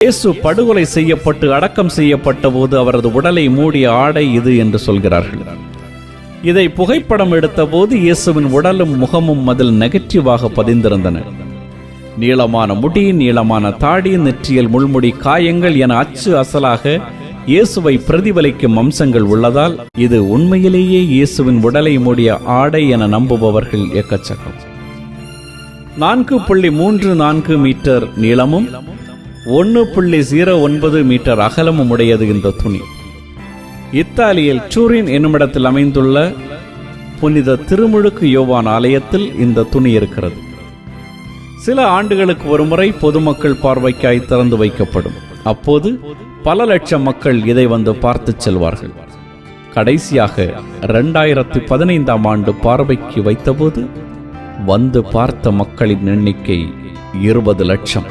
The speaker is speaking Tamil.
இயேசு படுகொலை செய்யப்பட்டு அடக்கம் செய்யப்பட்ட போது அவரது உடலை மூடிய ஆடை இது என்று சொல்கிறார்கள். இதை புகைப்படம் எடுத்த போது இயேசுவின் உடலும் முகமும் அதில் நெகட்டிவாக பதிந்திருந்தன. நீளமான முடி, நீளமான தாடி, நெற்றியில் முள்முடி, காயங்கள் என அச்சு அசலாக இயேசுவை பிரதிபலிக்கும் அம்சங்கள் உள்ளதால் இது உண்மையிலேயே இயேசுவின் உடலை மூடிய ஆடை என நம்புபவர்கள் எக்கச்சக்கம். 4.34 மீட்டர் நீளமும் 1.09 மீட்டர் அகலமும் உடையது இந்த துணி. இத்தாலியில் டூரின் என்னுமிடத்தில் அமைந்துள்ள புனித திருமுழுக்கு யோவான் ஆலயத்தில் இந்த துணி இருக்கிறது. சில ஆண்டுகளுக்கு ஒருமுறை பொதுமக்கள் பார்வைக்காய் திறந்து வைக்கப்படும். அப்போது பல லட்சம் மக்கள் இதை வந்து பார்த்து செல்வார்கள். கடைசியாக 2015ஆம் ஆண்டு பார்வைக்கு வைத்தபோது வந்து பார்த்த மக்களின் எண்ணிக்கை 20 லட்சம்.